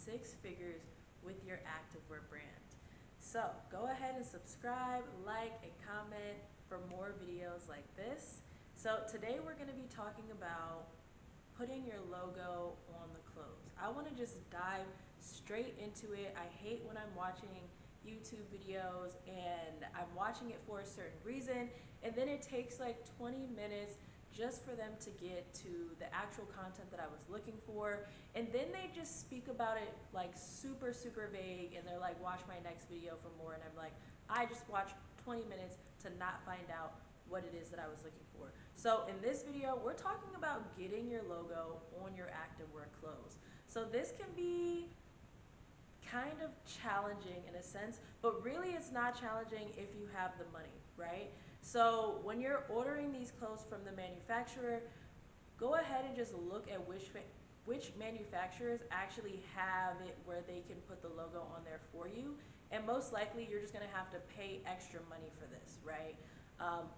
six figures with your activewear brand. So go ahead and subscribe, like, and comment for more videos like this. So today we're going to be talking about putting your logo on the clothes. I want to just dive straight into it. I hate when I'm watching YouTube videos and I'm watching it for a certain reason, and then it takes like 20 minutes just for them to get to the actual content that I was looking for, and then they just speak about it like super vague, and they're like, watch my next video for more, and I'm like, I just watched 20 minutes to not find out what it is that I was looking for. So in this video, we're talking about getting your logo on your activewear clothes. So this can be kind of challenging in a sense, but really it's not challenging if you have the money, right? So when you're ordering these clothes from the manufacturer, go ahead and just look at which manufacturers actually have it where they can put the logo on there for you, and most likely you're just going to have to pay extra money for this, right?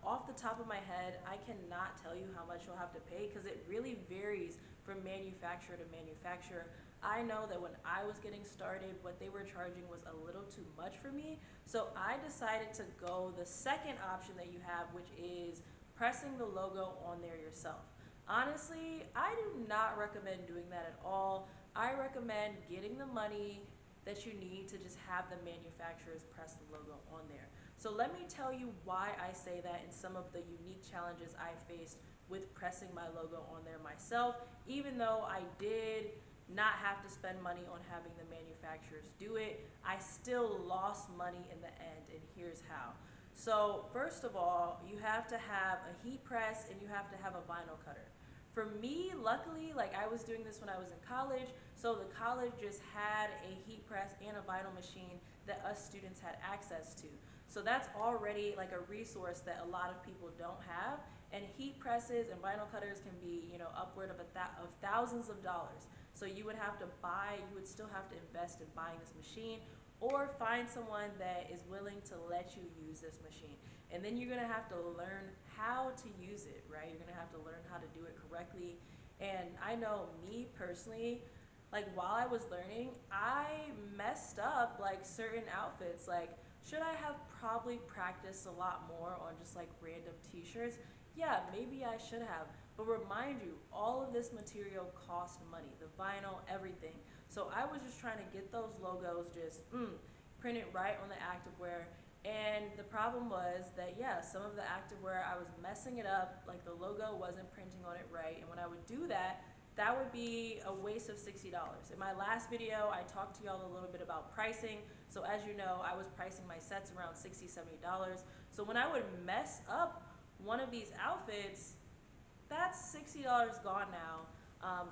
Off the top of my head, I cannot tell you how much you'll have to pay because it really varies from manufacturer to manufacturer. I know that when I was getting started, what they were charging was a little too much for me, so I decided to go the second option that you have, which is pressing the logo on there yourself. Honestly, I do not recommend doing that at all. I recommend getting the money that you need to just have the manufacturers press the logo on there. So let me tell you why I say that and some of the unique challenges I faced with pressing my logo on there myself, even though I did not have to spend money on having the manufacturers do it. I still lost money in the end, and here's how. So first of all, you have to have a heat press and you have to have a vinyl cutter. For me, luckily, like I was doing this when I was in college, so the college just had a heat press and a vinyl machine that us students had access to. So that's already like a resource that a lot of people don't have. And heat presses and vinyl cutters can be, you know, upward of thousands of dollars. So you would have to buy, you would still have to invest in buying this machine, or find someone that is willing to let you use this machine. And then you're gonna have to learn how to use it, right? You're gonna have to learn how to do it correctly. And I know me personally, like while I was learning, I messed up like certain outfits. Like, should I have probably practiced a lot more on just like random t-shirts? Yeah, maybe I should have. But remind you, all of this material costs money, the vinyl, everything. So I was just trying to get those logos just printed right on the activewear. And the problem was that, yeah, some of the activewear, I was messing it up, like the logo wasn't printing on it right. And when I would do that, that would be a waste of $60. In my last video, I talked to y'all a little bit about pricing. So as you know, I was pricing my sets around $60, $70. So when I would mess up one of these outfits, that's $60 gone now.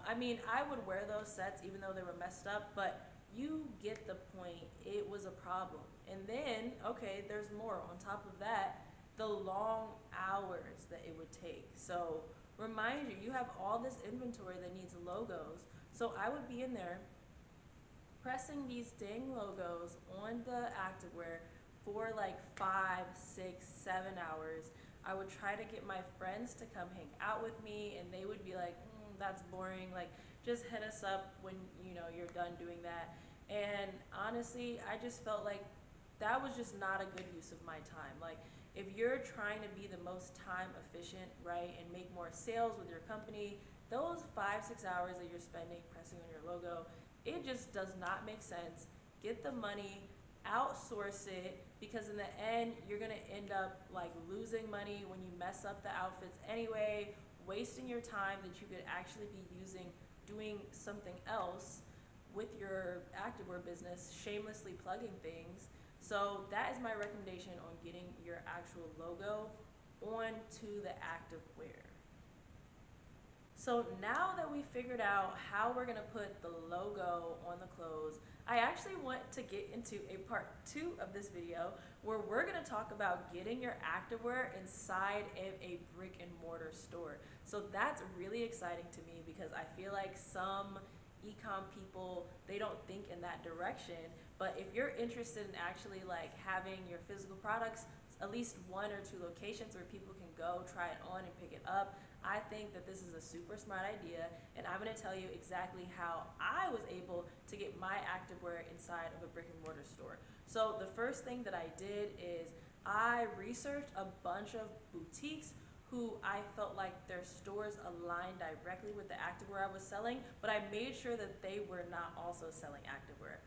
I mean, I would wear those sets even though they were messed up, but you get the point. It was a problem. And then, okay, there's more. On top of that, the long hours that it would take. So remind you, you have all this inventory that needs logos. So I would be in there pressing these dang logos on the activewear for like 5, 6, 7 hours. I would try to get my friends to come hang out with me, and they would be like, that's boring, like just hit us up when you know you're done doing that. And honestly, I just felt like that was just not a good use of my time. Like, if you're trying to be the most time efficient, right, and make more sales with your company, those 5, 6 hours that you're spending pressing on your logo, it just does not make sense. Get the money, outsource it, because in the end, you're gonna end up like losing money when you mess up the outfits anyway, wasting your time that you could actually be using doing something else with your activewear business, shamelessly plugging things. So that is my recommendation on getting your actual logo onto the activewear. So now that we figured out how we're gonna put the logo on the clothes, I actually want to get into a part 2 of this video where we're gonna talk about getting your activewear inside of a brick and mortar store. So that's really exciting to me because I feel like some e-com people, they don't think in that direction. But if you're interested in actually like having your physical products at least 1 or 2 locations where people can go try it on and pick it up, I think that this is a super smart idea, and I'm going to tell you exactly how I was able to get my activewear inside of a brick and mortar store. So the first thing that I did is I researched a bunch of boutiques who I felt like their stores aligned directly with the activewear I was selling, but I made sure that they were not also selling activewear.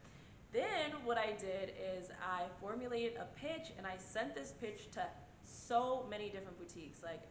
Then what I did is I formulated a pitch, and I sent this pitch to so many different boutiques, like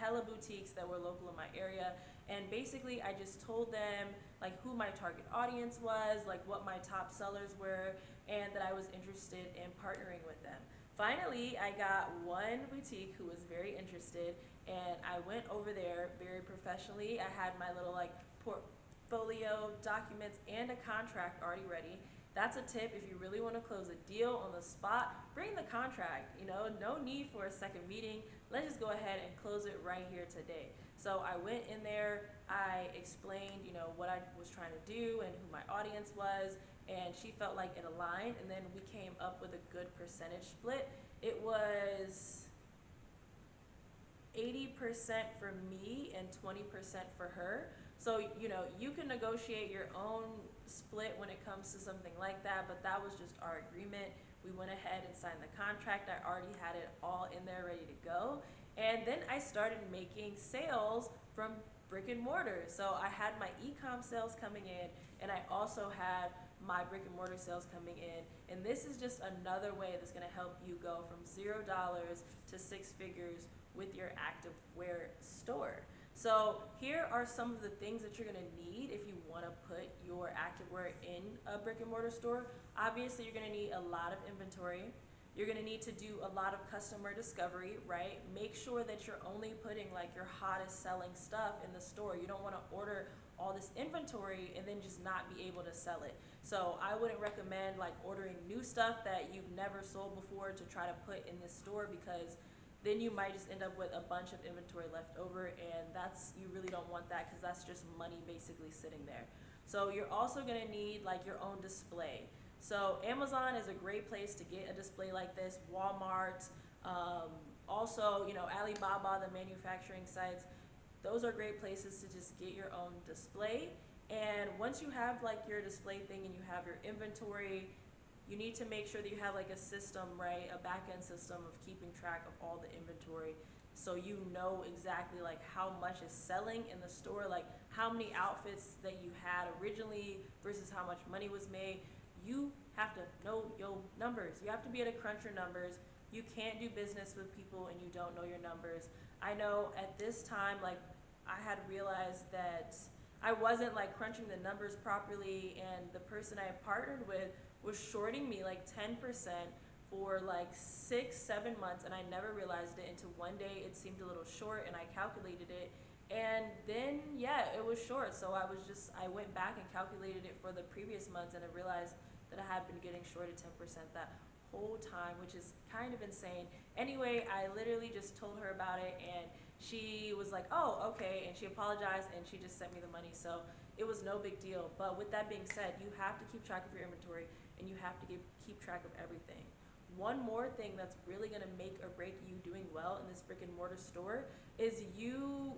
hella boutiques that were local in my area. And basically I just told them like who my target audience was, like what my top sellers were, and that I was interested in partnering with them. Finally, I got one boutique who was very interested, and I went over there very professionally. I had my little like portfolio documents and a contract already ready. That's a tip. If you really want to close a deal on the spot, bring the contract. No need for a second meeting. Let's just go ahead and close it right here today. So I went in there, I explained, what I was trying to do and who my audience was, and she felt like it aligned, and then we came up with a good percentage split. It was 80% for me and 20% for her. So, you can negotiate your own split when it comes to something like that, but that was just our agreement. We went ahead and signed the contract. I already had it all in there ready to go. And then I started making sales from brick and mortar. So I had my e-com sales coming in, and I also had my brick and mortar sales coming in. And this is just another way that's going to help you go from $0 to six figures with your activewear store. So here are some of the things that you're going to need if you want to put your activewear in a brick and mortar store. Obviously, you're going to need a lot of inventory. You're going to need to do a lot of customer discovery, right? Make sure that you're only putting like your hottest selling stuff in the store. You don't want to order all this inventory and then just not be able to sell it. So I wouldn't recommend like ordering new stuff that you've never sold before to try to put in this store, because then you might just end up with a bunch of inventory left over, and you really don't want that, because that's just money basically sitting there. So you're also going to need like your own display. So Amazon is a great place to get a display like this. Walmart, also Alibaba, the manufacturing sites. Those are great places to just get your own display. And once you have like your display thing and you have your inventory, you need to make sure that you have like a system, right? A back-end system of keeping track of all the inventory, so you know exactly like how much is selling in the store, like how many outfits that you had originally versus how much money was made. You have to know your numbers. You have to be able to crunch your numbers. You can't do business with people and you don't know your numbers. I know at this time, like I had realized that I wasn't like crunching the numbers properly, and the person I partnered with was shorting me like 10% for like 6-7 months, and I never realized it until one day it seemed a little short, and I calculated it, and then it was short. So I went back and calculated it for the previous months, and I realized that I had been getting shorted 10% that whole time, which is kind of insane. Anyway, I literally just told her about it, and she was like, oh, okay, and she apologized, and she just sent me the money. So it was no big deal. But with that being said, you have to keep track of your inventory, and you have to keep track of everything. One more thing that's really going to make or break you doing well in this brick and mortar store is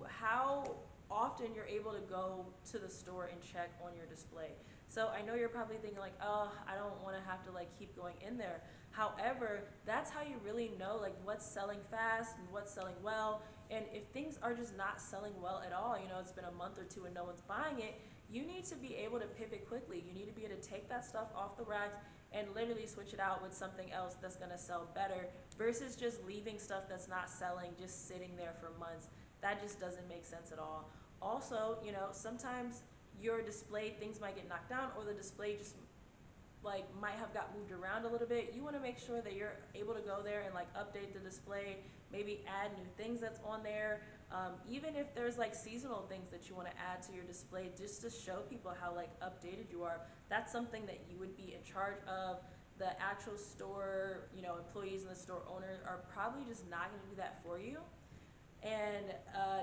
how often you're able to go to the store and check on your display. So I know you're probably thinking like, oh, I don't want to have to like keep going in there. However, that's how you really know like what's selling fast and what's selling well. And if things are just not selling well at all, it's been a month or two and no one's buying it, you need to be able to pivot quickly. You need to be able to take that stuff off the racks and literally switch it out with something else that's going to sell better, versus just leaving stuff that's not selling just sitting there for months. That just doesn't make sense at all. Also, sometimes your display, things might get knocked down, or the display just like might have got moved around a little bit. You want to make sure that you're able to go there and like update the display, maybe add new things that's on there. Even if there's like seasonal things that you want to add to your display, just to show people how like updated you are, that's something that you would be in charge of. The actual store, employees and the store owner are probably just not going to do that for you. And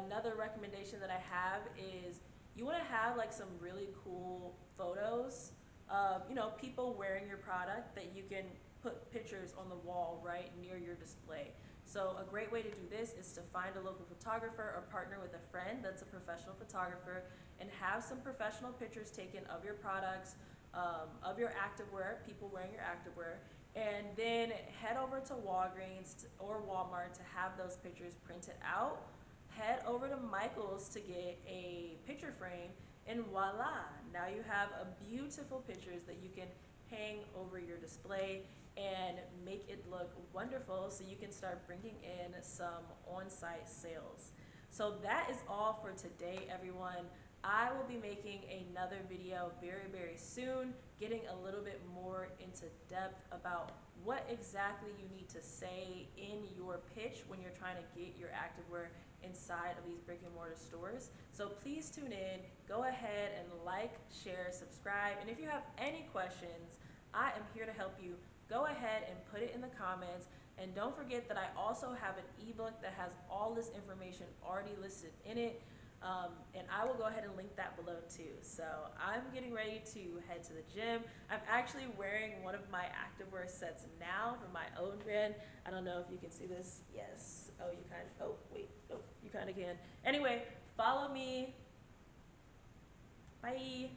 another recommendation that I have is you want to have like some really cool photos of people wearing your product that you can put pictures on the wall right near your display. So a great way to do this is to find a local photographer or partner with a friend that's a professional photographer and have some professional pictures taken of your products, of your activewear, people wearing your activewear, and then head over to Walgreens or Walmart to have those pictures printed out. Head over to Michael's to get a picture frame, and voila, now you have a beautiful pictures that you can hang over your display and make it look wonderful so you can start bringing in some on-site sales. So that is all for today, everyone. I will be making another video very, very soon, getting a little bit more into depth about what exactly you need to say in your pitch when you're trying to get your activewear inside of these brick and mortar stores. So please tune in, go ahead and like, share, subscribe, and if you have any questions, I am here to help you. Go ahead and put it in the comments, and don't forget that I also have an ebook that has all this information already listed in it. And I will go ahead and link that below too. So I'm getting ready to head to the gym. I'm actually wearing one of my activewear sets now for my own brand. I don't know if you can see this. Yes. Oh, you kind of, oh, wait, oh, you kind of can. Anyway, follow me. Bye.